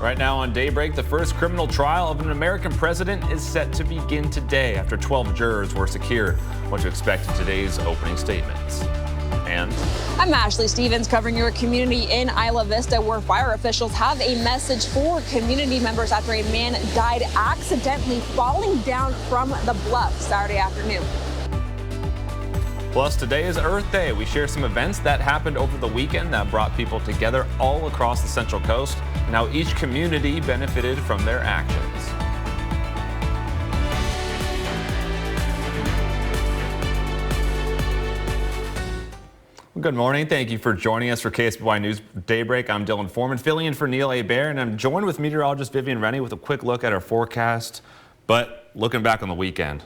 Right now on Daybreak, the first criminal trial of an American president is set to begin today after 12 jurors were secured. What to expect in today's opening statements. And I'm Ashley Stevens covering your community in Isla Vista, where fire officials have a message for community members after a man died accidentally falling down from the bluff Saturday afternoon. Plus, today is Earth Day. We share some events that happened over the weekend that brought people together all across the Central Coast and how each community benefited from their actions. Good morning. Thank you for joining us for KSBY News Daybreak. I'm Dylan Foreman, filling in for Neil Hebert, and I'm joined with meteorologist Vivian Rennie with a quick look at our forecast. But looking back on the weekend,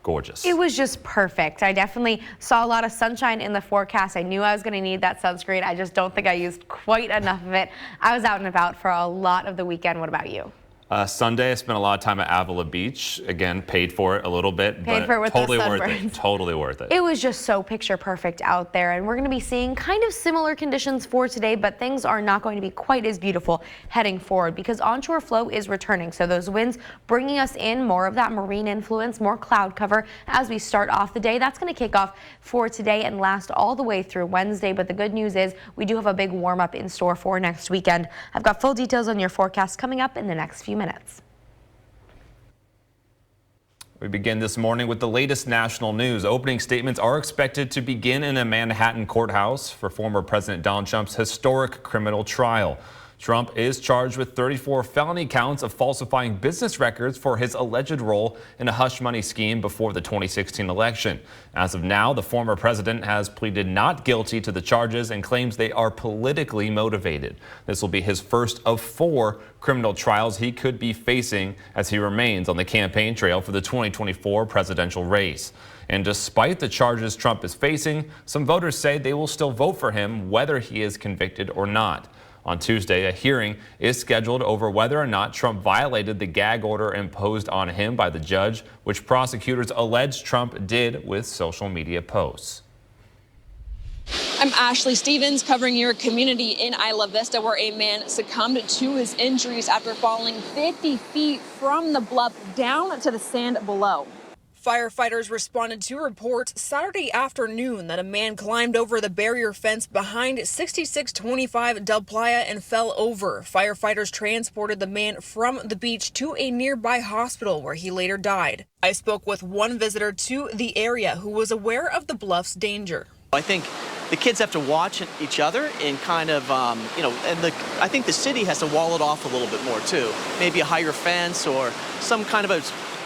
gorgeous. It was just perfect. I definitely saw a lot of sunshine in the forecast. I knew I was going to need that sunscreen. I just don't think I used quite enough of it. I was out and about for a lot of the weekend. What about you? Sunday, I spent a lot of time at Avila Beach. Again, paid for it a little bit, but totally worth it. Totally worth it. It was just so picture perfect out there, and we're going to be seeing kind of similar conditions for today, but things are not going to be quite as beautiful heading forward because onshore flow is returning. So those winds bringing us in more of that marine influence, more cloud cover as we start off the day. That's going to kick off for today and last all the way through Wednesday. But the good news is we do have a big warm up in store for next weekend. I've got full details on your forecast coming up in the next few minutes. We begin this morning with the latest national news. Opening statements are expected to begin in a Manhattan courthouse for former President Donald Trump's historic criminal trial. Trump is charged with 34 felony counts of falsifying business records for his alleged role in a hush money scheme before the 2016 election. As of now, the former president has pleaded not guilty to the charges and claims they are politically motivated. This will be his first of 4 criminal trials he could be facing as he remains on the campaign trail for the 2024 presidential race. And despite the charges Trump is facing, some voters say they will still vote for him whether he is convicted or not. On Tuesday, a hearing is scheduled over whether or not Trump violated the gag order imposed on him by the judge, which prosecutors allege Trump did with social media posts. I'm Ashley Stevens covering your community in Isla Vista, where a man succumbed to his injuries after falling 50 feet from the bluff down to the sand below. Firefighters responded to reports Saturday afternoon that a man climbed over the barrier fence behind 6625 Del Playa and fell over. Firefighters transported the man from the beach to a nearby hospital where he later died. I spoke with one visitor to the area who was aware of the bluff's danger. I think the kids have to watch each other and kind of, I think the city has to wall it off a little bit more too. Maybe a higher fence or some kind of a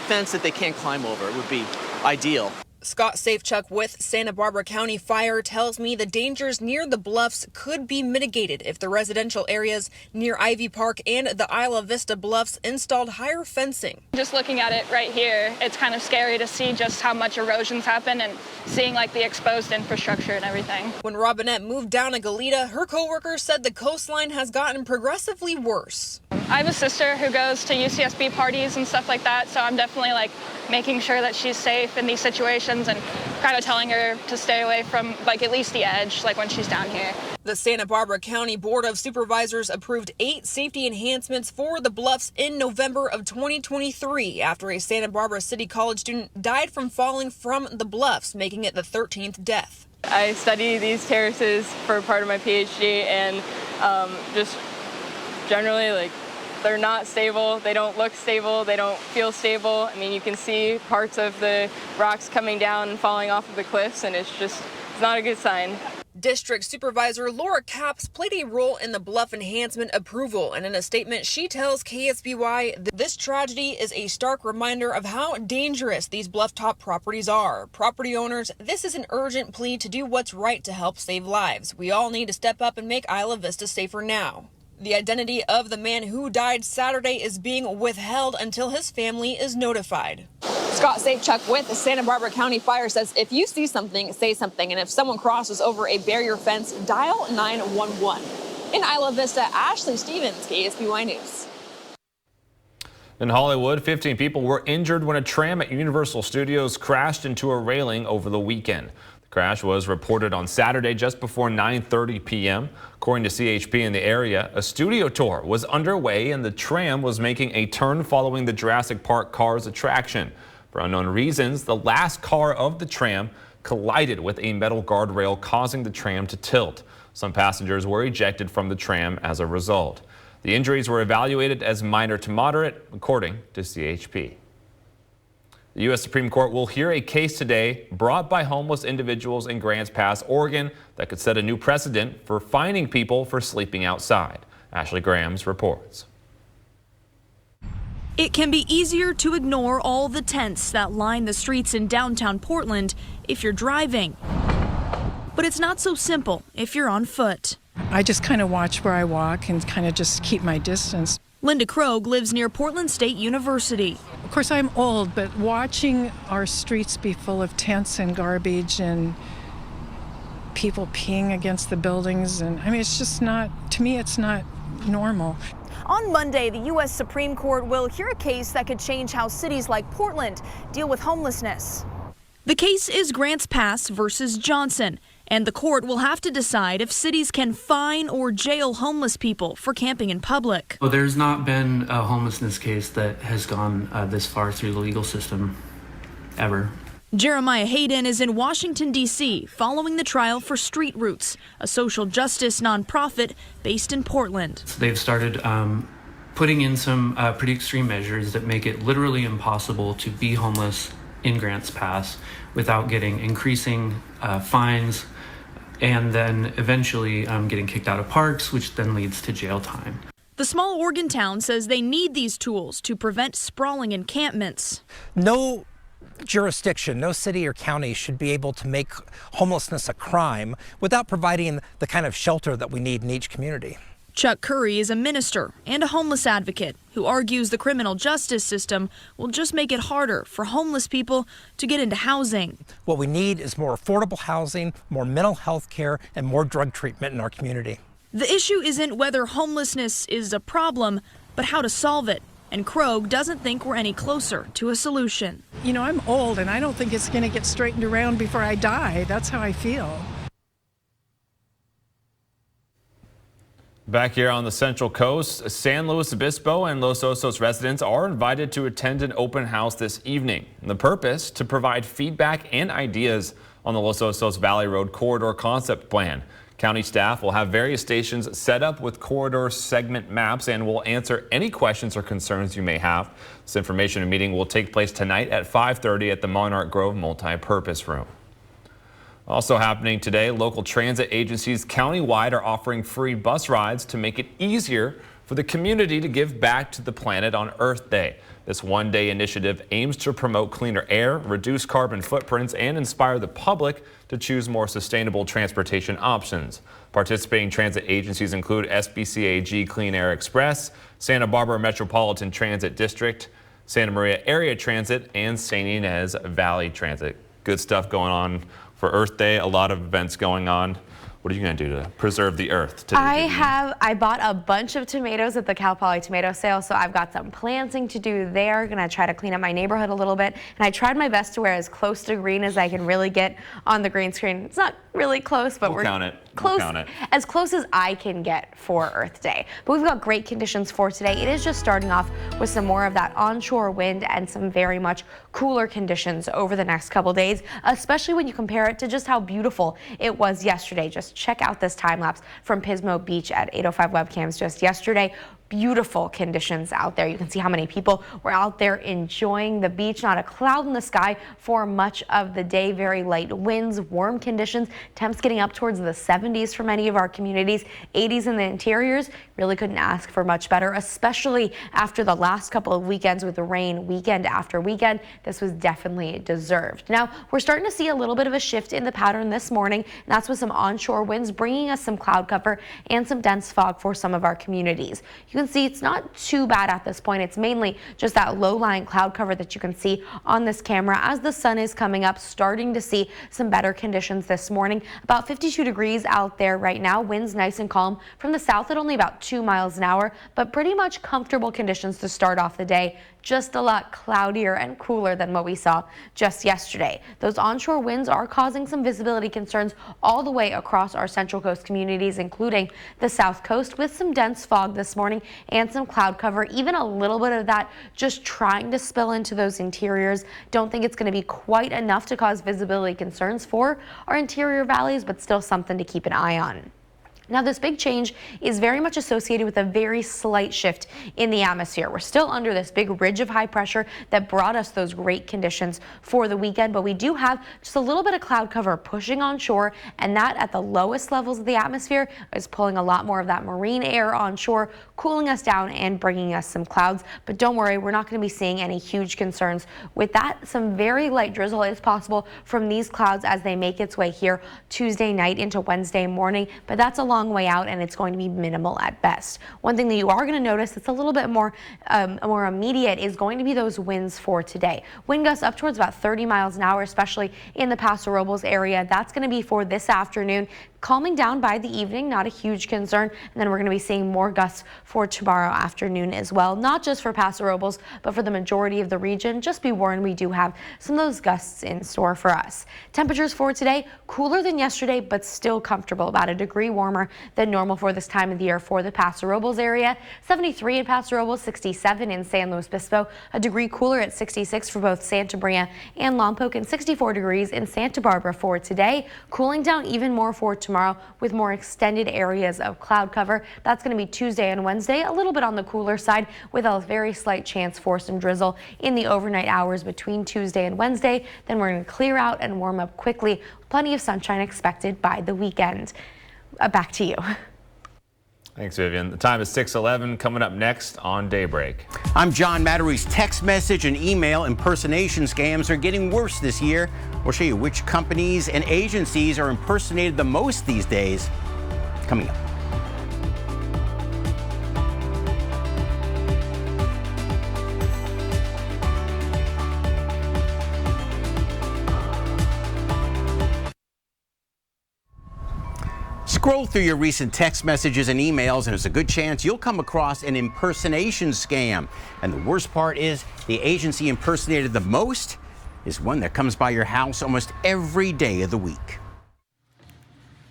fence that they can't climb over would be ideal. Scott Safechuck with Santa Barbara County Fire tells me the dangers near the bluffs could be mitigated if the residential areas near Ivy Park and the Isla Vista bluffs installed higher fencing. Just looking at it right here, it's kind of scary to see just how much erosion's happened and seeing like the exposed infrastructure and everything. When Robinette moved down to Goleta, her coworkers said the coastline has gotten progressively worse. I have a sister who goes to UCSB parties and stuff like that, so I'm definitely like making sure that she's safe in these situations and kind of telling her to stay away from like at least the edge, like when she's down here. The Santa Barbara County Board of Supervisors approved 8 safety enhancements for the bluffs in November of 2023 after a Santa Barbara City College student died from falling from the bluffs, making it the 13th death. I study these terraces for part of my PhD, and just generally like they're not stable, they don't look stable, they don't feel stable. I mean, you can see parts of the rocks coming down and falling off of the cliffs, and it's not a good sign. District Supervisor Laura Capps played a role in the bluff enhancement approval, and in a statement she tells KSBY this tragedy is a stark reminder of how dangerous these bluff-top properties are. Property owners, this is an urgent plea to do what's right to help save lives. We all need to step up and make Isla Vista safer now. The identity of the man who died Saturday is being withheld until his family is notified. Scott Safechuck with the Santa Barbara County Fire says if you see something, say something, and if someone crosses over a barrier fence, dial 911. In Isla Vista, Ashley Stevens, KSBY News. In Hollywood, 15 people were injured when a tram at Universal Studios crashed into a railing over the weekend. The The crash was reported on Saturday just before 9:30 p.m. According to CHP in the area, a studio tour was underway and the tram was making a turn following the Jurassic Park Cars attraction. For unknown reasons, the last car of the tram collided with a metal guardrail, causing the tram to tilt. Some passengers were ejected from the tram as a result. The injuries were evaluated as minor to moderate, according to CHP. The U.S. Supreme Court will hear a case today brought by homeless individuals in Grants Pass, Oregon, that could set a new precedent for fining people for sleeping outside. Ashley Grahams reports. It can be easier to ignore all the tents that line the streets in downtown Portland if you're driving. But it's not so simple if you're on foot. I just kind of watch where I walk and kind of just keep my distance. Linda Krogh lives near Portland State University. Of course, I'm old, but watching our streets be full of tents and garbage and people peeing against the buildings, and I mean, it's just not, to me, it's not normal. On Monday, the U.S. Supreme Court will hear a case that could change how cities like Portland deal with homelessness. The case is Grants Pass versus Johnson, and the court will have to decide if cities can fine or jail homeless people for camping in public. Well, there's not been a homelessness case that has gone this far through the legal system, ever. Jeremiah Hayden is in Washington, D.C., following the trial for Street Roots, a social justice nonprofit based in Portland. So they've started putting in some pretty extreme measures that make it literally impossible to be homeless in Grants Pass without getting increasing fines and then eventually getting kicked out of parks, which then leads to jail time. The small Oregon town says they need these tools to prevent sprawling encampments. No jurisdiction, no city or county should be able to make homelessness a crime without providing the kind of shelter that we need in each community. Chuck Curry is a minister and a homeless advocate who argues the criminal justice system will just make it harder for homeless people to get into housing. What we need is more affordable housing, more mental health care, and more drug treatment in our community. The issue isn't whether homelessness is a problem, but how to solve it. And Krogh doesn't think we're any closer to a solution. You know, I'm old and I don't think it's going to get straightened around before I die. That's how I feel. Back here on the Central Coast, San Luis Obispo and Los Osos residents are invited to attend an open house this evening. The purpose, to provide feedback and ideas on the Los Osos Valley Road Corridor Concept Plan. County staff will have various stations set up with corridor segment maps and will answer any questions or concerns you may have. This information meeting will take place tonight at 5:30 at the Monarch Grove Multi-Purpose Room. Also happening today, local transit agencies countywide are offering free bus rides to make it easier for the community to give back to the planet on Earth Day. This one-day initiative aims to promote cleaner air, reduce carbon footprints, and inspire the public to choose more sustainable transportation options. Participating transit agencies include SBCAG Clean Air Express, Santa Barbara Metropolitan Transit District, Santa Maria Area Transit, and St. Inez Valley Transit. Good stuff going on for Earth Day. A lot of events going on. What are you going to do to preserve the earth today? I bought a bunch of tomatoes at the Cal Poly tomato sale, so I've got some planting to do there. Gonna try to clean up my neighborhood a little bit, and I tried my best to wear as close to green as I can really get on the green screen. It's not really close, but we're count it. close, we'll count it. As close as I can get for Earth Day. But we've got great conditions for today. It is just starting off with some more of that onshore wind and some very much cooler conditions over the next couple days, especially when you compare it to just how beautiful it was yesterday. Just check out this time lapse from Pismo Beach at 805 webcams just yesterday. Beautiful conditions out there. You can see how many people were out there enjoying the beach. Not a cloud in the sky for much of the day. Very light winds, warm conditions, temps getting up towards the 70s for many of our communities, 80s in the interiors. Really couldn't ask for much better, especially after the last couple of weekends with the rain weekend after weekend. This was definitely deserved. Now we're starting to see a little bit of a shift in the pattern this morning, and that's with some onshore winds bringing us some cloud cover and some dense fog for some of our communities. You you can see it's not too bad at this point. It's mainly just that low-lying cloud cover that you can see on this camera as the sun is coming up, starting to see some better conditions this morning. About 52 degrees out there right now. Winds nice and calm from the south at only about 2 miles an hour, but pretty much comfortable conditions to start off the day. Just a lot cloudier and cooler than what we saw just yesterday. Those onshore winds are causing some visibility concerns all the way across our Central Coast communities, including the South Coast, with some dense fog this morning and some cloud cover, even a little bit of that just trying to spill into those interiors. Don't think it's going to be quite enough to cause visibility concerns for our interior valleys, but still something to keep an eye on. Now, this big change is very much associated with a very slight shift in the atmosphere. We're still under this big ridge of high pressure that brought us those great conditions for the weekend, but we do have just a little bit of cloud cover pushing onshore, and that at the lowest levels of the atmosphere is pulling a lot more of that marine air onshore, cooling us down and bringing us some clouds. But don't worry, we're not going to be seeing any huge concerns with that. Some very light drizzle is possible from these clouds as they make its way here Tuesday night into Wednesday morning, but that's a long way out and it's going to be minimal at best. One thing that you are going to notice that's a little bit more immediate is going to be those winds for today. Wind gusts up towards about 30 miles an hour, especially in the Paso Robles area. That's going to be for this afternoon. Calming down by the evening, not a huge concern. And then we're going to be seeing more gusts for tomorrow afternoon as well. Not just for Paso Robles, but for the majority of the region. Just be warned, we do have some of those gusts in store for us. Temperatures for today, cooler than yesterday, but still comfortable. About a degree warmer than normal for this time of the year for the Paso Robles area. 73 in Paso Robles, 67 in San Luis Obispo. A degree cooler at 66 for both Santa Maria and Lompoc, and 64 degrees in Santa Barbara for today. Cooling down even more for tomorrow with more extended areas of cloud cover. That's going to be Tuesday and Wednesday, a little bit on the cooler side with a very slight chance for some drizzle in the overnight hours between Tuesday and Wednesday. Then we're going to clear out and warm up quickly. Plenty of sunshine expected by the weekend. Back to you. Thanks, Vivian. The time is 6:11. Coming up next on Daybreak. I'm John Mattery's. Text message and email impersonation scams are getting worse this year. We'll show you which companies and agencies are impersonated the most these days. Coming up. Scroll through your recent text messages and emails, and there's a good chance you'll come across an impersonation scam. And the worst part is the agency impersonated the most is one that comes by your house almost every day of the week.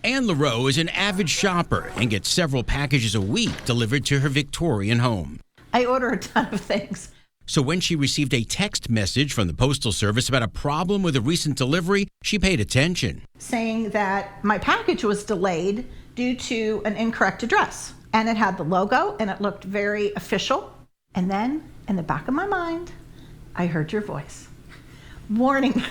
Anne LaRoe is an avid shopper and gets several packages a week delivered to her Victorian home. I order a ton of things. So when she received a text message from the Postal Service about a problem with a recent delivery, she paid attention. Saying that my package was delayed due to an incorrect address. And it had the logo and it looked very official. And then in the back of my mind, I heard your voice warning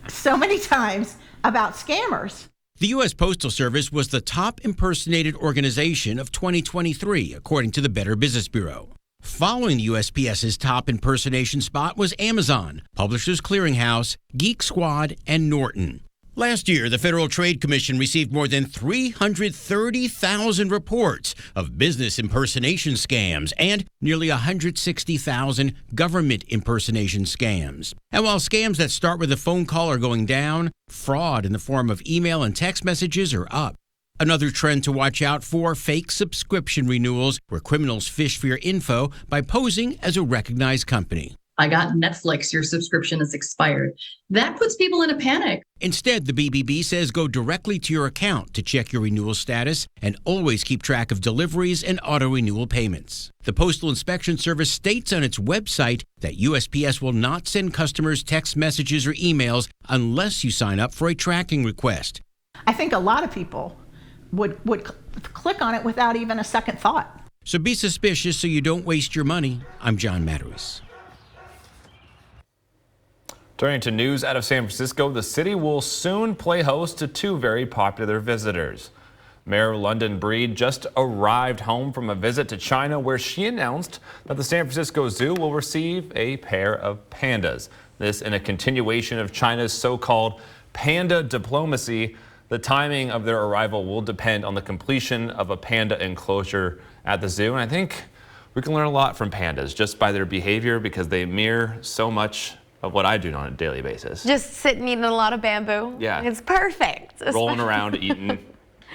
so many times about scammers. The U.S. Postal Service was the top impersonated organization of 2023, according to the Better Business Bureau. Following the USPS's top impersonation spot was Amazon, Publishers Clearinghouse, Geek Squad, and Norton. Last year, the Federal Trade Commission received more than 330,000 reports of business impersonation scams and nearly 160,000 government impersonation scams. And while scams that start with a phone call are going down, fraud in the form of email and text messages are up. Another trend to watch out for: fake subscription renewals, where criminals fish for your info by posing as a recognized company. I got Netflix, your subscription is expired. That puts people in a panic. Instead, the BBB says go directly to your account to check your renewal status and always keep track of deliveries and auto-renewal payments. The Postal Inspection Service states on its website that USPS will not send customers text messages or emails unless you sign up for a tracking request. I think a lot of people would click on it without even a second thought. So be suspicious so you don't waste your money. I'm John Matteries. Turning to news out of San Francisco, the city will soon play host to two very popular visitors. Mayor London Breed just arrived home from a visit to China, where she announced that the San Francisco Zoo will receive a pair of pandas. This in a continuation of China's so-called panda diplomacy. The timing of their arrival will depend on the completion of a panda enclosure at the zoo. And I think we can learn a lot from pandas just by their behavior, because they mirror so much of what I do on a daily basis. Just sitting eating a lot of bamboo. Yeah. It's perfect. Rolling around, eating,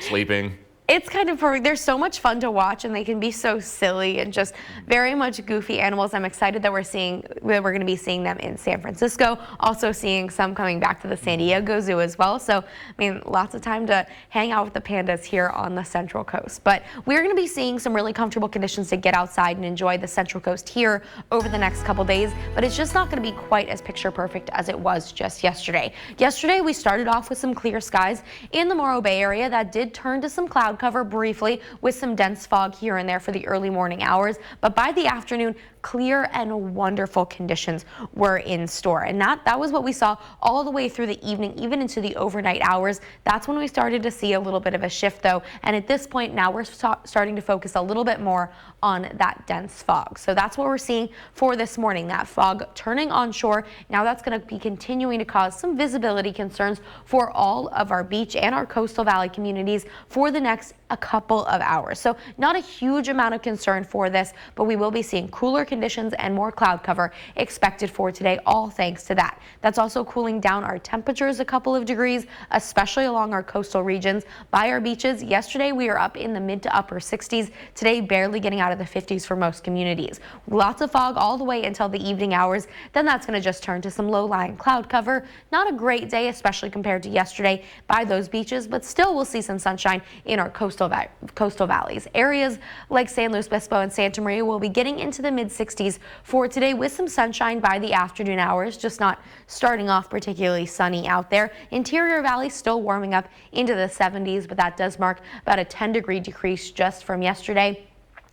sleeping. It's kind of perfect. They're so much fun to watch, and they can be so silly and just very much goofy animals. I'm excited that we're going to be seeing them in San Francisco, also seeing some coming back to the San Diego Zoo as well. So, I mean, lots of time to hang out with the pandas here on the Central Coast. But we're going to be seeing some really comfortable conditions to get outside and enjoy the Central Coast here over the next couple days. But it's just not going to be quite as picture perfect as it was just yesterday. Yesterday, we started off with some clear skies in the Morro Bay area that did turn to some cloud cover briefly with some dense fog here and there for the early morning hours. But by the afternoon, clear and wonderful conditions were in store. And that was what we saw all the way through the evening, even into the overnight hours. That's when we started to see a little bit of a shift, though. And at this point now, we're starting to focus a little bit more on that dense fog. So that's what we're seeing for this morning, that fog turning onshore. Now that's going to be continuing to cause some visibility concerns for all of our beach and our coastal valley communities for the next a couple of hours. So not a huge amount of concern for this, but we will be seeing cooler conditions and more cloud cover expected for today, all thanks to that. That's also cooling down our temperatures a couple of degrees, especially along our coastal regions. By our beaches, yesterday we are up in the mid to upper 60s. Today, barely getting out of the 50s for most communities. Lots of fog all the way until the evening hours. Then that's going to just turn to some low-lying cloud cover. Not a great day, especially compared to yesterday by those beaches, but still we'll see some sunshine in our coastal valleys. Areas like San Luis Obispo and Santa Maria will be getting into the mid-60s for today with some sunshine by the afternoon hours, just not starting off particularly sunny out there. Interior Valley still warming up into the 70s, but that does mark about a 10-degree decrease just from yesterday.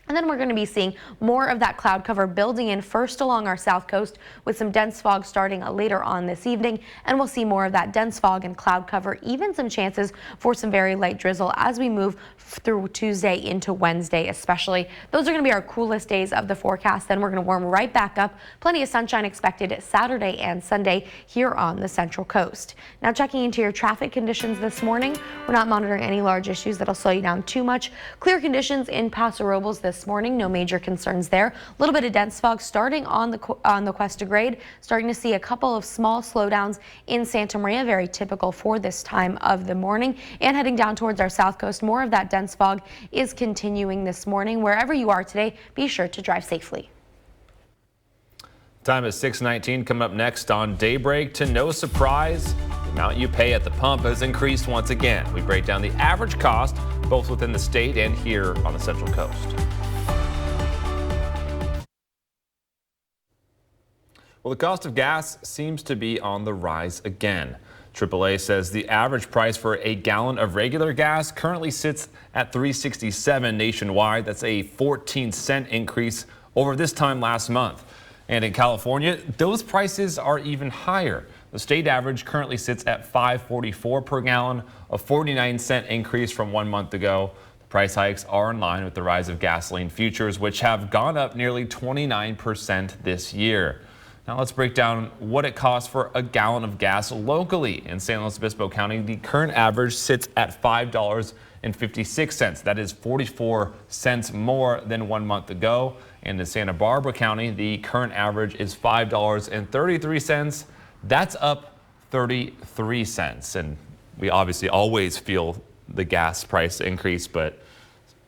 And then we're going to be seeing more of that cloud cover building in first along our south coast with some dense fog starting later on this evening. And we'll see more of that dense fog and cloud cover, even some chances for some very light drizzle as we move through Tuesday into Wednesday especially. Those are going to be our coolest days of the forecast. Then we're going to warm right back up. Plenty of sunshine expected Saturday and Sunday here on the Central Coast. Now checking into your traffic conditions this morning, we're not monitoring any large issues that'll slow you down too much. Clear conditions in Paso Robles this morning, no major concerns there. A little bit of dense fog starting on the Cuesta Grade, starting to see a couple of small slowdowns in Santa Maria, very typical for this time of the morning. And heading down towards our south coast, more of that dense fog is continuing this morning. Wherever you are today, be sure to drive safely. Time is 6:19. Coming up next on Daybreak, to no surprise, the amount you pay at the pump has increased once again. We break down the average cost both within the state and here on the Central Coast. Well, the cost of gas seems to be on the rise again. AAA says the average price for a gallon of regular gas currently sits at $3.67 nationwide. That's a 14-cent increase over this time last month. And in California, those prices are even higher. The state average currently sits at $5.44 per gallon, a 49-cent increase from 1 month ago. The price hikes are in line with the rise of gasoline futures, which have gone up nearly 29% this year. Now let's break down what it costs for a gallon of gas locally. In San Luis Obispo County, the current average sits at $5.56. That is 44 cents more than 1 month ago. And in Santa Barbara County, the current average is $5.33. That's up 33 cents. And we obviously always feel the gas price increase, but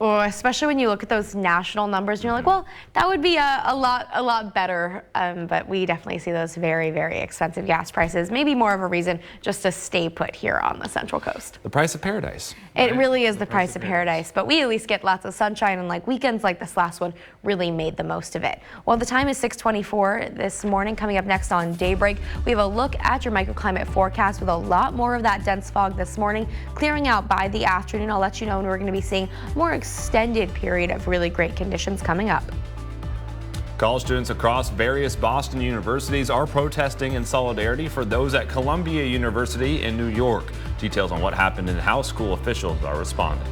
especially when you look at those national numbers and you're like, well, that would be a lot better. But we definitely see those very, very expensive gas prices. Maybe more of a reason just to stay put here on the Central Coast. The price of paradise. It really is the price of paradise. But we at least get lots of sunshine, and like weekends like this last one really made the most of it. Well, the time is 6:24 this morning. Coming up next on Daybreak, we have a look at your microclimate forecast with a lot more of that dense fog this morning, clearing out by the afternoon. I'll let you know when we're going to be seeing more extended period of really great conditions coming up. College students across various Boston universities are protesting in solidarity for those at Columbia University in New York. Details on what happened and how school officials are responding.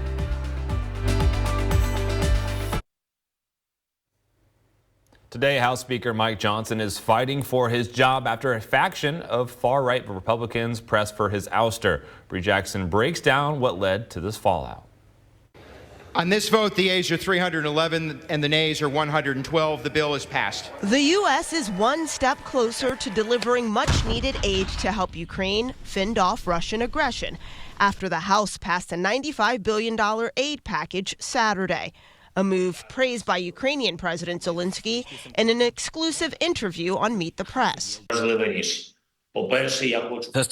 Today, House Speaker Mike Johnson is fighting for his job after a faction of far-right Republicans pressed for his ouster. Bree Jackson breaks down what led to this fallout. On this vote, the ayes are 311 and the nays are 112. The bill is passed. The U.S. is one step closer to delivering much-needed aid to help Ukraine fend off Russian aggression after the House passed a $95 billion aid package Saturday. A move praised by Ukrainian President Zelensky in an exclusive interview on Meet the Press. First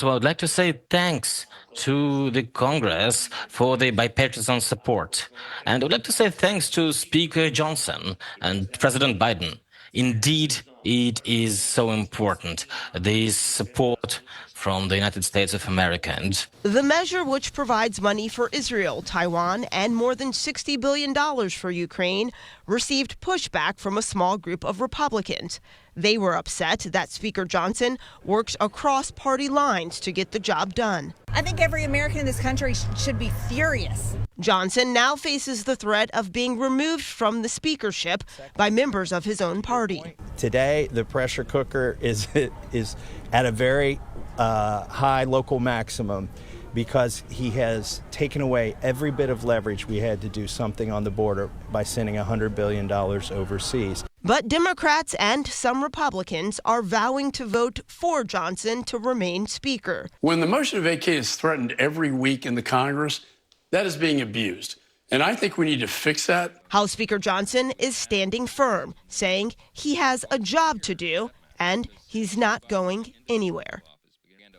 of all, I'd like to say thanks to the Congress for the bipartisan support. And I'd like to say thanks to Speaker Johnson and President Biden. Indeed, it is so important, this support from the United States of America. And the measure, which provides money for Israel, Taiwan, and more than $60 billion for Ukraine, received pushback from a small group of Republicans. They were upset that Speaker Johnson works across party lines to get the job done. I think every American in this country should be furious. Johnson now faces the threat of being removed from the speakership by members of his own party. Today, the pressure cooker is at a very high local maximum because he has taken away every bit of leverage we had to do something on the border by sending $100 billion overseas. But Democrats and some Republicans are vowing to vote for Johnson to remain Speaker. When the motion to vacate is threatened every week in the Congress, that is being abused. And I think we need to fix that. House Speaker Johnson is standing firm, saying he has a job to do and he's not going anywhere.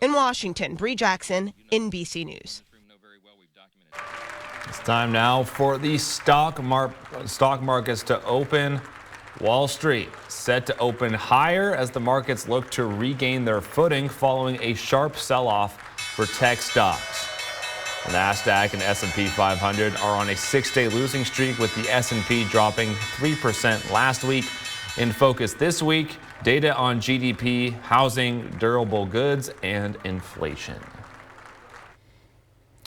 In Washington, Bree Jackson, NBC News. It's time now for the stock markets to open. Wall Street set to open higher as the markets look to regain their footing following a sharp sell-off for tech stocks. The Nasdaq and S&P 500 are on a 6-day losing streak, with the S&P dropping 3% last week. In focus this week, data on GDP, housing, durable goods, and inflation.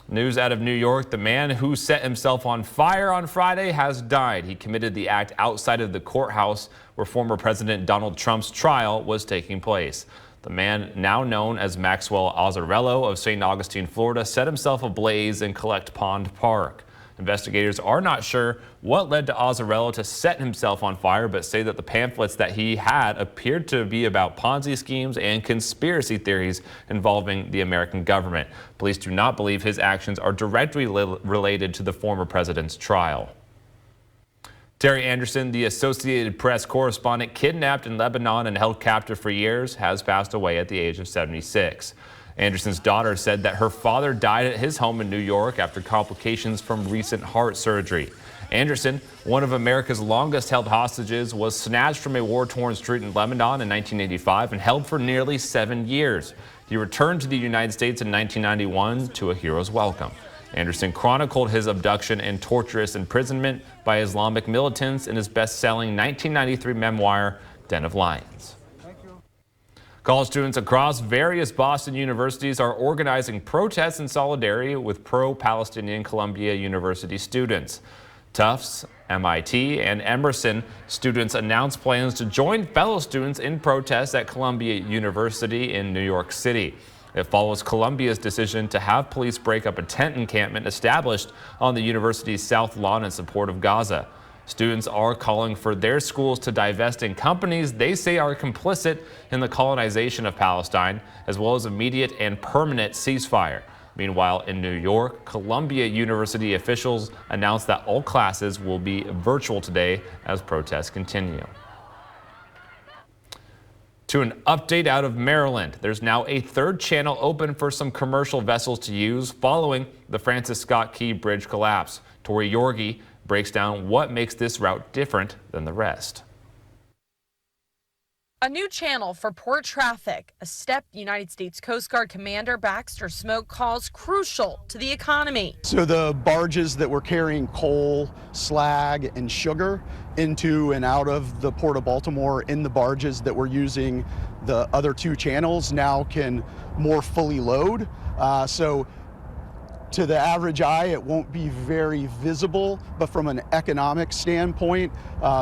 News out of New York: the man who set himself on fire on Friday has died. He committed the act outside of the courthouse where former President Donald Trump's trial was taking place. The man, now known as Maxwell Azzarello of St. Augustine, Florida, set himself ablaze in Collect Pond Park. Investigators are not sure what led to Azzarello to set himself on fire, but say that the pamphlets that he had appeared to be about Ponzi schemes and conspiracy theories involving the American government. Police do not believe his actions are directly related to the former president's trial. Terry Anderson, the Associated Press correspondent kidnapped in Lebanon and held captive for years, has passed away at the age of 76. Anderson's daughter said that her father died at his home in New York after complications from recent heart surgery. Anderson, one of America's longest held hostages, was snatched from a war-torn street in Lebanon in 1985 and held for nearly 7 years. He returned to the United States in 1991 to a hero's welcome. Anderson chronicled his abduction and torturous imprisonment by Islamic militants in his best-selling 1993 memoir, Den of Lions. College students across various Boston universities are organizing protests in solidarity with pro-Palestinian Columbia University students. Tufts, MIT, and Emerson students announced plans to join fellow students in protests at Columbia University in New York City. It follows Columbia's decision to have police break up a tent encampment established on the university's south lawn in support of Gaza. Students are calling for their schools to divest in companies they say are complicit in the colonization of Palestine, as well as immediate and permanent ceasefire. Meanwhile, in New York, Columbia University officials announced that all classes will be virtual today as protests continue. To an update out of Maryland, there's now a third channel open for some commercial vessels to use following the Francis Scott Key Bridge collapse. Tori Yorgi breaks down what makes this route different than the rest. A new channel for port traffic, a step United States Coast Guard Commander Baxter Smoke calls crucial to the economy. So the barges that were carrying coal, slag, and sugar into and out of the Port of Baltimore in the barges that were using the other two channels now can more fully load. So To the average eye, it won't be very visible, but from an economic standpoint,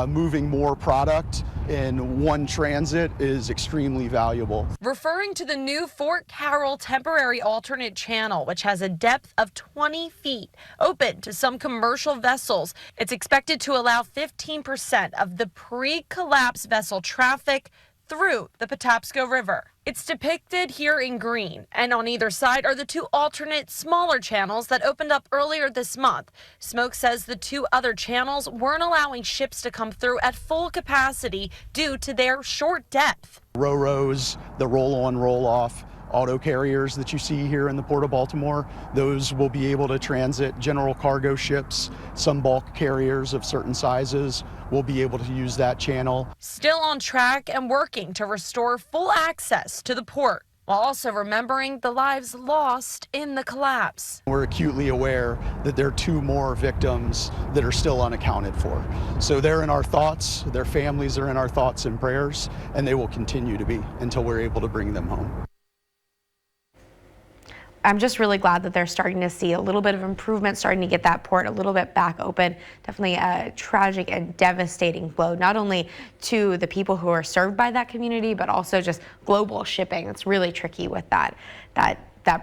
moving more product in one transit is extremely valuable. Referring to the new Fort Carroll temporary alternate channel, which has a depth of 20 feet, open to some commercial vessels, it's expected to allow 15% of the pre-collapse vessel traffic through the Patapsco River. It's depicted here in green, and on either side are the two alternate smaller channels that opened up earlier this month. Smoke says the two other channels weren't allowing ships to come through at full capacity due to their short depth. Ro-Ros, the roll-on, roll-off auto carriers that you see here in the Port of Baltimore, those will be able to transit general cargo ships. Some bulk carriers of certain sizes will be able to use that channel. Still on track and working to restore full access to the port, while also remembering the lives lost in the collapse. We're acutely aware that there are 2 more victims that are still unaccounted for. So they're in our thoughts, their families are in our thoughts and prayers, and they will continue to be until we're able to bring them home. I'm just really glad that they're starting to see a little bit of improvement, starting to get that port a little bit back open. Definitely a tragic and devastating blow, not only to the people who are served by that community, but also just global shipping. It's really tricky with that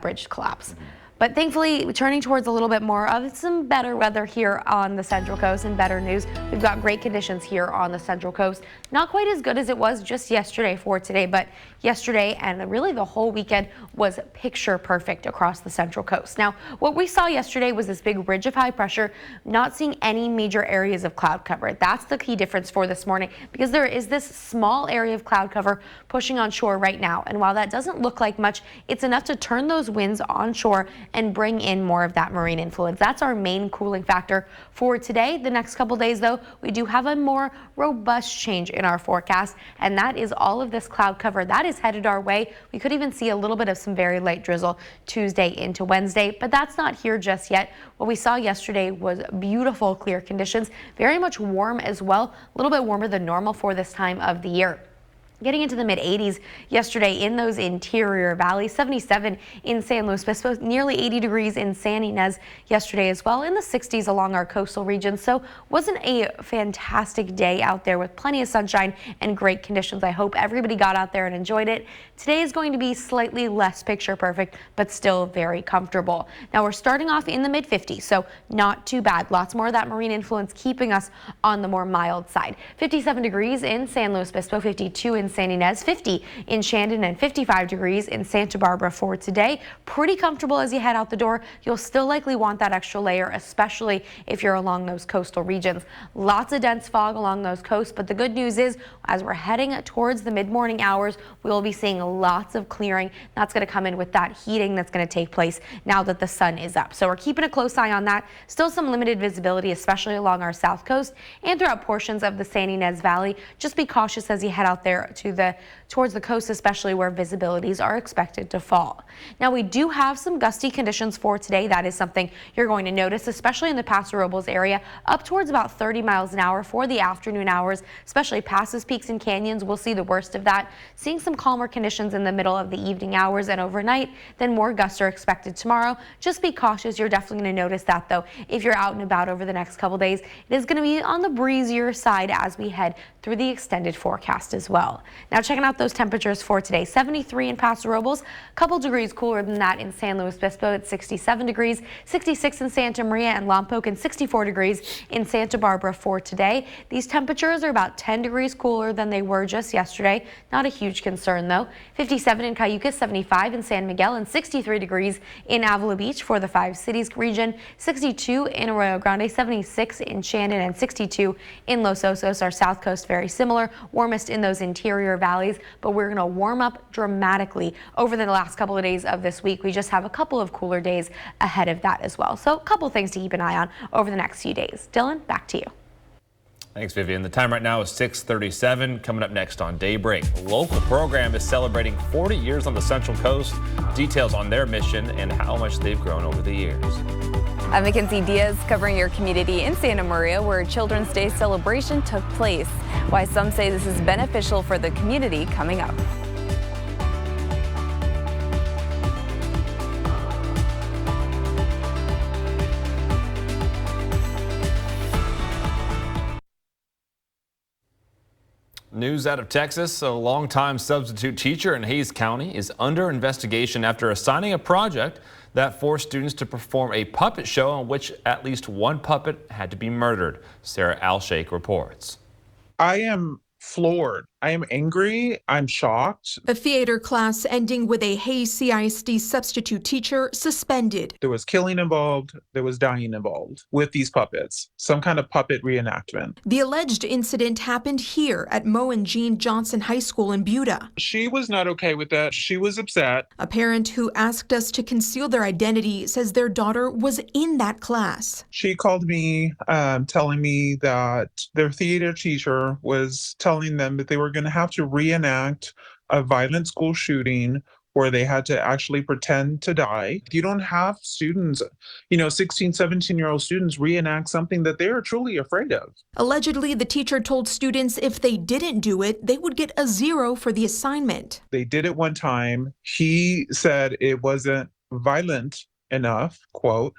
bridge collapse. But thankfully, turning towards a little bit more of some better weather here on the Central Coast and better news. We've got great conditions here on the Central Coast. Not quite as good as it was just yesterday for today, but yesterday and really the whole weekend was picture perfect across the Central Coast. Now, what we saw yesterday was this big ridge of high pressure, not seeing any major areas of cloud cover. That's the key difference for this morning, because there is this small area of cloud cover pushing on shore right now. And while that doesn't look like much, it's enough to turn those winds onshore and bring in more of that marine influence. That's our main cooling factor for today. The next couple days, though, we do have a more robust change in our forecast, and that is all of this cloud cover that is headed our way. We could even see a little bit of some very light drizzle Tuesday into Wednesday, but that's not here just yet. What we saw yesterday was beautiful, clear conditions, very much warm as well, a little bit warmer than normal for this time of the year. Getting into the mid-80s yesterday in those interior valleys, 77 in San Luis Obispo, nearly 80 degrees in San Ynez yesterday as well, in the 60s along our coastal regions. So wasn't a fantastic day out there with plenty of sunshine and great conditions. I hope everybody got out there and enjoyed it. Today is going to be slightly less picture perfect, but still very comfortable. Now we're starting off in the mid-50s, so not too bad. Lots more of that marine influence keeping us on the more mild side. 57 degrees in San Luis Obispo, 52 in San Ynez, 50 in Shandon, and 55 degrees in Santa Barbara for today. Pretty comfortable as you head out the door. You'll still likely want that extra layer, especially if you're along those coastal regions. Lots of dense fog along those coasts, but the good news is as we're heading towards the mid-morning hours, we'll be seeing lots of clearing. That's going to come in with that heating that's going to take place now that the sun is up. So we're keeping a close eye on that. Still some limited visibility, especially along our south coast and throughout portions of the San Ynez Valley. Just be cautious as you head out there towards the coast, especially where visibilities are expected to fall. Now we do have some gusty conditions for today. That is something you're going to notice, especially in the Paso Robles area, up towards about 30 miles an hour for the afternoon hours, especially passes, peaks, and canyons. We'll see the worst of that. Seeing some calmer conditions in the middle of the evening hours and overnight, then more gusts are expected tomorrow. Just be cautious. You're definitely going to notice that, though, if you're out and about over the next couple days. It is going to be on the breezier side as we head through the extended forecast as well. Now checking out those temperatures for today, 73 in Paso Robles, a couple degrees cooler than that in San Luis Obispo at 67 degrees, 66 in Santa Maria and Lompoc, and 64 degrees in Santa Barbara for today. These temperatures are about 10 degrees cooler than they were just yesterday. Not a huge concern though. 57 in Cayucas, 75 in San Miguel, and 63 degrees in Avila Beach for the 5 cities region, 62 in Arroyo Grande, 76 in Shandon, and 62 in Los Osos. Our south coast very similar, warmest in those interior valleys, but we're going to warm up dramatically over the last couple of days of this week. We just have a couple of cooler days ahead of that as well. So a couple things to keep an eye on over the next few days. Dylan, back to you. Thanks, Vivian. The time right now is 6:37. Coming up next on Daybreak, a local program is celebrating 40 years on the Central Coast. Details on their mission and how much they've grown over the years. I'm Mackenzie Diaz covering your community in Santa Maria, where a Children's Day celebration took place. Why some say this is beneficial for the community, coming up. News out of Texas. A longtime substitute teacher in Hays County is under investigation after assigning a project that forced students to perform a puppet show in which at least one puppet had to be murdered. Sarah Alshake reports. I am floored. I am angry. I'm shocked. A theater class ending with a Hays CISD substitute teacher suspended. There was killing involved. There was dying involved with these puppets. Some kind of puppet reenactment. The alleged incident happened here at Mo and Jean Johnson High School in Buda. She was not okay with that. She was upset. A parent who asked us to conceal their identity says their daughter was in that class. She called me telling me that their theater teacher was telling them that they were going to have to reenact a violent school shooting where they had to actually pretend to die. You don't have students, 16, 17-year-old students reenact something that they are truly afraid of. Allegedly, the teacher told students if they didn't do it, they would get a 0 for the assignment. They did it one time. He said it wasn't violent enough, quote,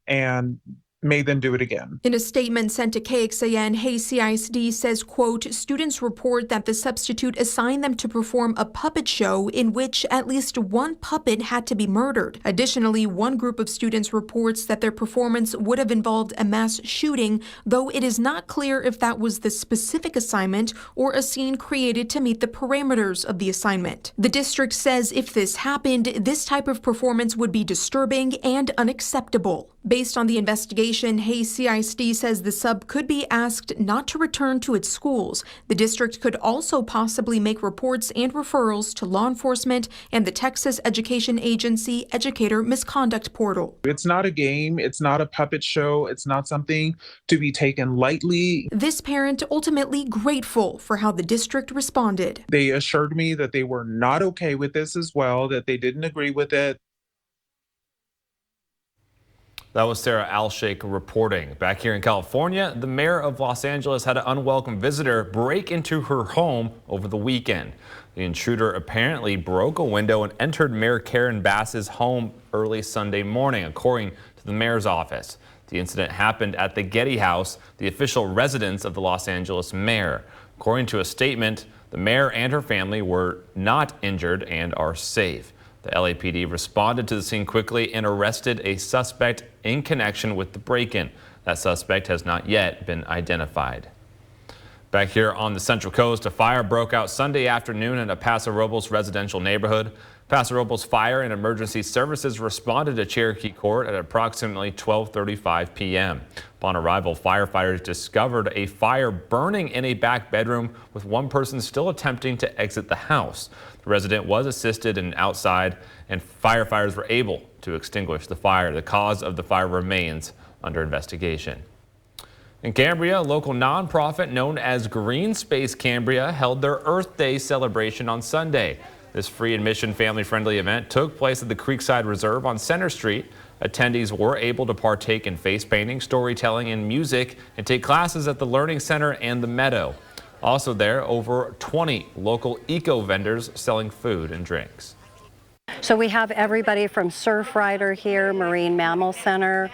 and made them do it again. In a statement sent to KXAN, Hays CISD says, quote, students report that the substitute assigned them to perform a puppet show in which at least one puppet had to be murdered. Additionally, one group of students reports that their performance would have involved a mass shooting, though it is not clear if that was the specific assignment or a scene created to meet the parameters of the assignment. The district says if this happened, this type of performance would be disturbing and unacceptable. Based on the investigation, Hays CISD says the sub could be asked not to return to its schools. The district could also possibly make reports and referrals to law enforcement and the Texas Education Agency Educator Misconduct Portal. It's not a game. It's not a puppet show. It's not something to be taken lightly. This parent ultimately grateful for how the district responded. They assured me that they were not okay with this as well, that they didn't agree with it. That was Sarah Alshake reporting. Back here in California, the mayor of Los Angeles had an unwelcome visitor break into her home over the weekend. The intruder apparently broke a window and entered Mayor Karen Bass's home early Sunday morning, according to the mayor's office. The incident happened at the Getty House, the official residence of the Los Angeles mayor. According to a statement, the mayor and her family were not injured and are safe. The LAPD responded to the scene quickly and arrested a suspect in connection with the break-in. That suspect has not yet been identified. Back here on the Central Coast, a fire broke out Sunday afternoon in a Paso Robles residential neighborhood. Paso Robles Fire and Emergency Services responded to Cherokee Court at approximately 12:35 p.m. Upon arrival, firefighters discovered a fire burning in a back bedroom with one person still attempting to exit the house. The resident was assisted and outside, and firefighters were able to extinguish the fire. The cause of the fire remains under investigation. In Cambria, a local nonprofit known as Green Space Cambria held their Earth Day celebration on Sunday. This free admission family-friendly event took place at the Creekside Reserve on Center Street. Attendees were able to partake in face painting, storytelling, and music and take classes at the Learning Center and the Meadow. Also there, over 20 local eco vendors selling food and drinks. So we have everybody from Surfrider here, Marine Mammal Center,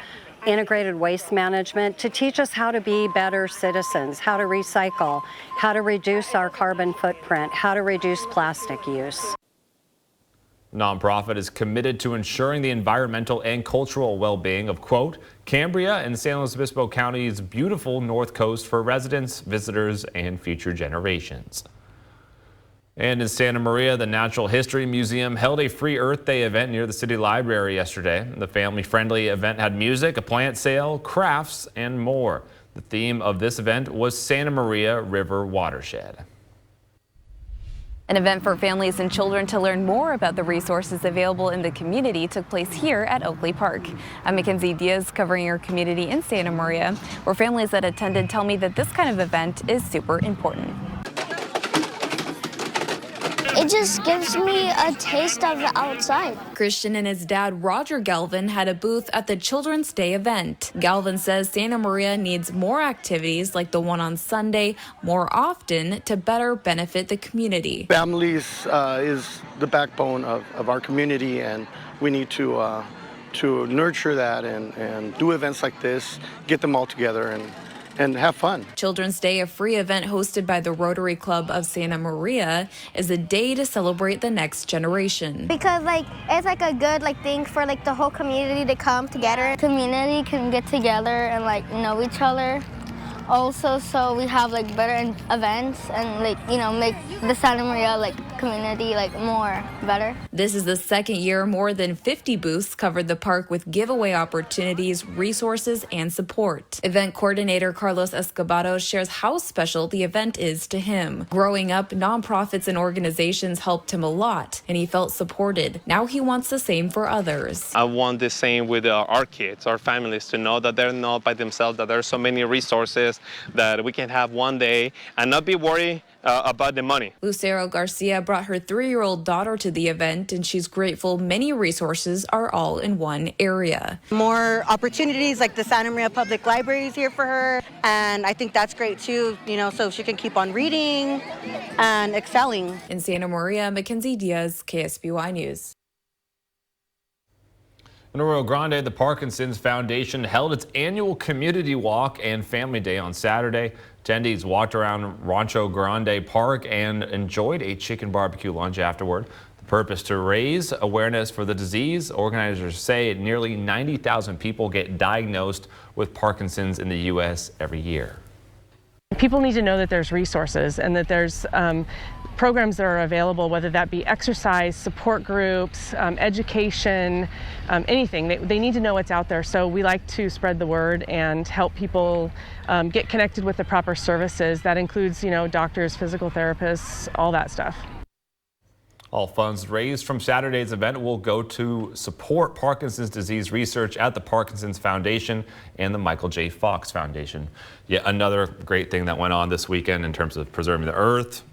Integrated Waste Management to teach us how to be better citizens, how to recycle, how to reduce our carbon footprint, how to reduce plastic use. The nonprofit is committed to ensuring the environmental and cultural well-being of, quote, Cambria and San Luis Obispo County's beautiful North Coast for residents, visitors, and future generations. And in Santa Maria, the Natural History Museum held a free Earth Day event near the city library yesterday. The family-friendly event had music, a plant sale, crafts, and more. The theme of this event was Santa Maria River Watershed. An event for families and children to learn more about the resources available in the community took place here at Oakley Park. I'm Mackenzie Diaz covering your community in Santa Maria, where families that attended tell me that this kind of event is super important. It just gives me a taste of the outside. Christian and his dad, Roger Galvin, had a booth at the Children's Day event. Galvin says Santa Maria needs more activities like the one on Sunday more often to better benefit the community. Families is the backbone of our community, and we need to nurture that and do events like this, get them all together and have fun. Children's Day, a free event hosted by the Rotary Club of Santa Maria, is a day to celebrate the next generation. Because it's a good thing for the whole community to come together. Community can get together and know each other. Also, so we have better events and make the Santa Maria community more better. This is the second year more than 50 booths covered the park with giveaway opportunities, resources, and support. Event coordinator Carlos Escobedo shares how special the event is to him. Growing up, nonprofits and organizations helped him a lot, and he felt supported. Now he wants the same for others. I want the same with our kids, our families, to know that they're not by themselves, that there are so many resources that we can have one day and not be worried about the money. Lucero Garcia brought her 3-year-old daughter to the event, and she's grateful many resources are all in one area. More opportunities like the Santa Maria Public Library is here for her, and I think that's great too, so she can keep on reading and excelling. In Santa Maria, Mackenzie Diaz, KSBY News. In Arroyo Grande, the Parkinson's Foundation held its annual community walk and family day on Saturday. Attendees walked around Rancho Grande Park and enjoyed a chicken barbecue lunch afterward. The purpose to raise awareness for the disease. Organizers say nearly 90,000 people get diagnosed with Parkinson's in the U.S. every year. People need to know that there's resources and that there's programs that are available, whether that be exercise, support groups, education, anything. They need to know what's out there. So we like to spread the word and help people get connected with the proper services. That includes, doctors, physical therapists, all that stuff. All funds raised from Saturday's event will go to support Parkinson's disease research at the Parkinson's Foundation and the Michael J. Fox Foundation. Yet another great thing that went on this weekend in terms of preserving the earth,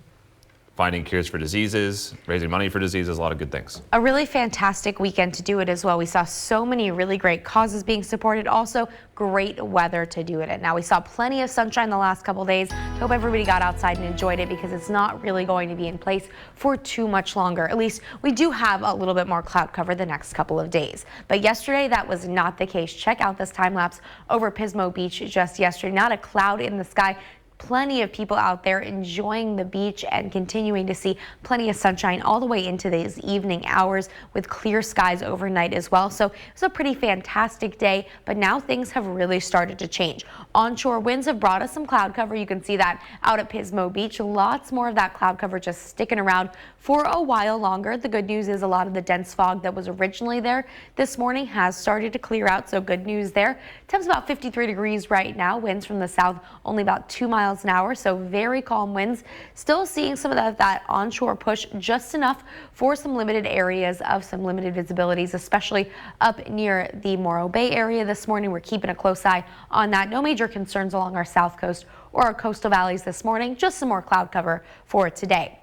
finding cures for diseases, raising money for diseases, a lot of good things. A really fantastic weekend to do it as well. We saw so many really great causes being supported, also great weather to do it in. Now we saw plenty of sunshine the last couple days. Hope everybody got outside and enjoyed it because it's not really going to be in place for too much longer. At least we do have a little bit more cloud cover the next couple of days. But yesterday that was not the case. Check out this time lapse over Pismo Beach just yesterday. Not a cloud in the sky. Plenty of people out there enjoying the beach and continuing to see plenty of sunshine all the way into these evening hours with clear skies overnight as well. So it was a pretty fantastic day, but now things have really started to change. Onshore winds have brought us some cloud cover. You can see that out at Pismo Beach. Lots more of that cloud cover just sticking around for a while longer. The good news is a lot of the dense fog that was originally there this morning has started to clear out, so good news there. Temps about 53 degrees right now. Winds from the south only about 2 miles an hour, so very calm winds. Still seeing some of that onshore push, just enough for some limited areas of some limited visibilities, especially up near the Morro Bay area this morning. We're keeping a close eye on that. No major concerns along our south coast or our coastal valleys this morning, just some more cloud cover for today.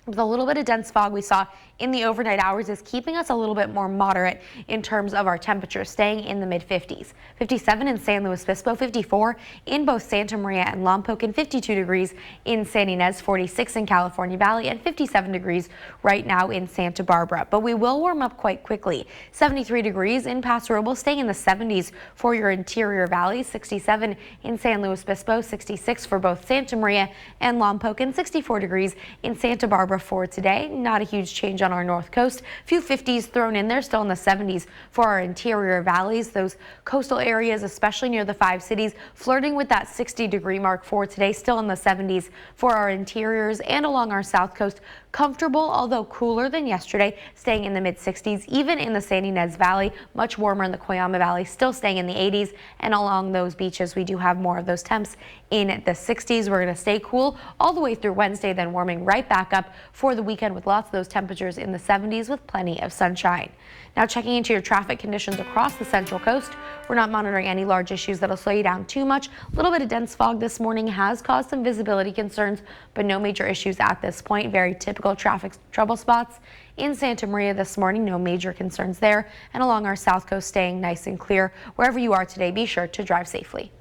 With a little bit of dense fog we saw in the overnight hours is keeping us a little bit more moderate in terms of our temperatures, staying in the mid-50s. 57 in San Luis Obispo, 54 in both Santa Maria and Lompoc, and 52 degrees in San Ynez, 46 in California Valley, and 57 degrees right now in Santa Barbara. But we will warm up quite quickly. 73 degrees in Paso Robles, staying in the 70s for your interior valleys, 67 in San Luis Obispo, 66 for both Santa Maria and Lompoc, and 64 degrees in Santa Barbara for today. Not a huge change on our north coast. A few 50s thrown in there, still in the 70s for our interior valleys. Those coastal areas, especially near the 5 cities, flirting with that 60-degree mark for today, still in the 70s for our interiors and along our south coast. Comfortable, although cooler than yesterday, staying in the mid-60s, even in the San Ynez Valley, much warmer in the Coyama Valley, still staying in the 80s, and along those beaches we do have more of those temps in the 60s. We're going to stay cool all the way through Wednesday, then warming right back up for the weekend with lots of those temperatures in the 70s with plenty of sunshine. Now checking into your traffic conditions across the Central Coast, we're not monitoring any large issues that'll slow you down too much. A little bit of dense fog this morning has caused some visibility concerns, but no major issues at this point. Very typical traffic trouble spots in Santa Maria this morning. No major concerns there, and along our south coast staying nice and clear. Wherever you are today, be sure to drive safely.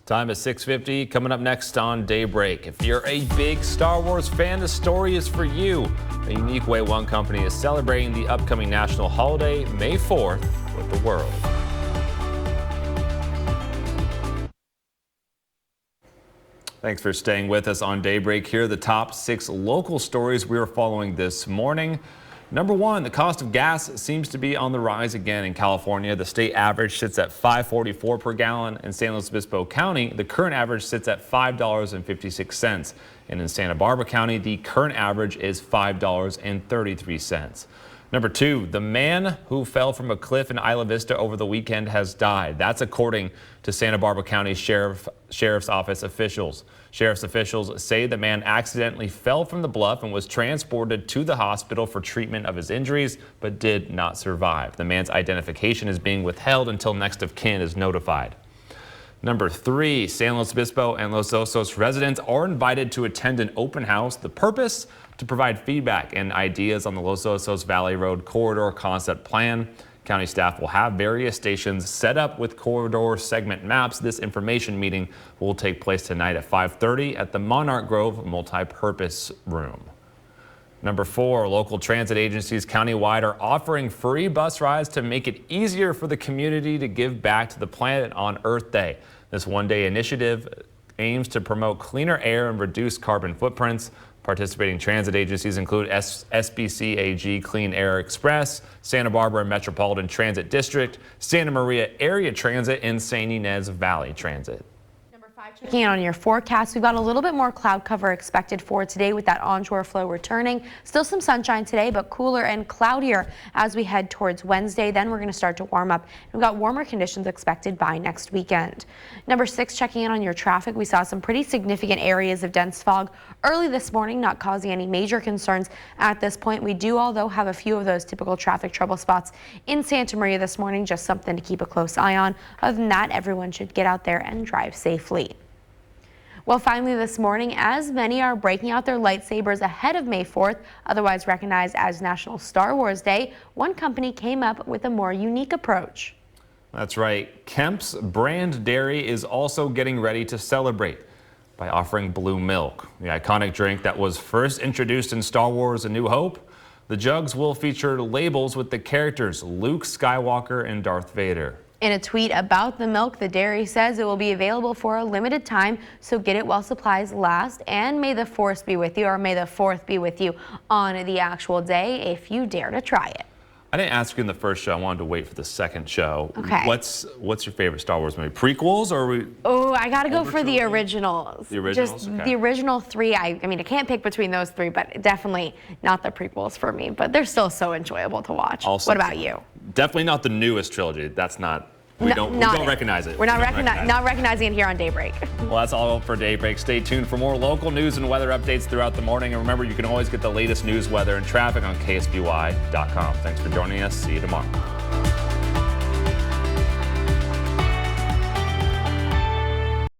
Time is 6:50. Coming up next on Daybreak. If you're a big Star Wars fan, the story is for you. A unique way one company is celebrating the upcoming national holiday, May 4th, with the world. Thanks for staying with us on Daybreak. Here are the top 6 local stories we are following this morning. Number 1, the cost of gas seems to be on the rise again in California. The state average sits at $5.44 per gallon. In San Luis Obispo County, the current average sits at $5.56. And in Santa Barbara County, the current average is $5.33. Number 2, the man who fell from a cliff in Isla Vista over the weekend has died. That's according to Santa Barbara County Sheriff's Office officials. Sheriff's officials say the man accidentally fell from the bluff and was transported to the hospital for treatment of his injuries, but did not survive. The man's identification is being withheld until next of kin is notified. Number 3, San Luis Obispo and Los Osos residents are invited to attend an open house. The purpose? To provide feedback and ideas on the Los Osos Valley Road Corridor Concept Plan. County staff will have various stations set up with corridor segment maps. This information meeting will take place tonight at 5:30 at the Monarch Grove Multi-Purpose Room. Number 4, local transit agencies countywide are offering free bus rides to make it easier for the community to give back to the planet on Earth Day. This one-day initiative aims to promote cleaner air and reduce carbon footprints. Participating transit agencies include SBCAG Clean Air Express, Santa Barbara Metropolitan Transit District, Santa Maria Area Transit, and San Ynez Valley Transit. Checking in on your forecast, we've got a little bit more cloud cover expected for today with that onshore flow returning. Still some sunshine today, but cooler and cloudier as we head towards Wednesday. Then we're going to start to warm up. We've got warmer conditions expected by next weekend. Number 6, checking in on your traffic. We saw some pretty significant areas of dense fog early this morning, not causing any major concerns at this point. We do, although, have a few of those typical traffic trouble spots in Santa Maria this morning. Just something to keep a close eye on. Other than that, everyone should get out there and drive safely. Well, finally this morning, as many are breaking out their lightsabers ahead of May 4th, otherwise recognized as National Star Wars Day, one company came up with a more unique approach. That's right. Kemp's Brand Dairy is also getting ready to celebrate by offering blue milk, the iconic drink that was first introduced in Star Wars: A New Hope. The jugs will feature labels with the characters Luke Skywalker and Darth Vader. In a tweet about the milk, the dairy says it will be available for a limited time, so get it while supplies last. And may the Force be with you, or may the 4th be with you on the actual day if you dare to try it. I didn't ask you in the first show. I wanted to wait for the second show. Okay. What's your favorite Star Wars movie? Prequels or? Oh, I gotta go for the originals. The originals? Just okay. The original 3. I mean, I can't pick between those 3, but definitely not the prequels for me. But they're still so enjoyable to watch. Also, what about you? Definitely not the newest trilogy. That's not. We don't recognize it. We're not recognizing it here on Daybreak. Well, that's all for Daybreak. Stay tuned for more local news and weather updates throughout the morning. And remember, you can always get the latest news, weather, and traffic on KSBY.com. Thanks for joining us. See you tomorrow.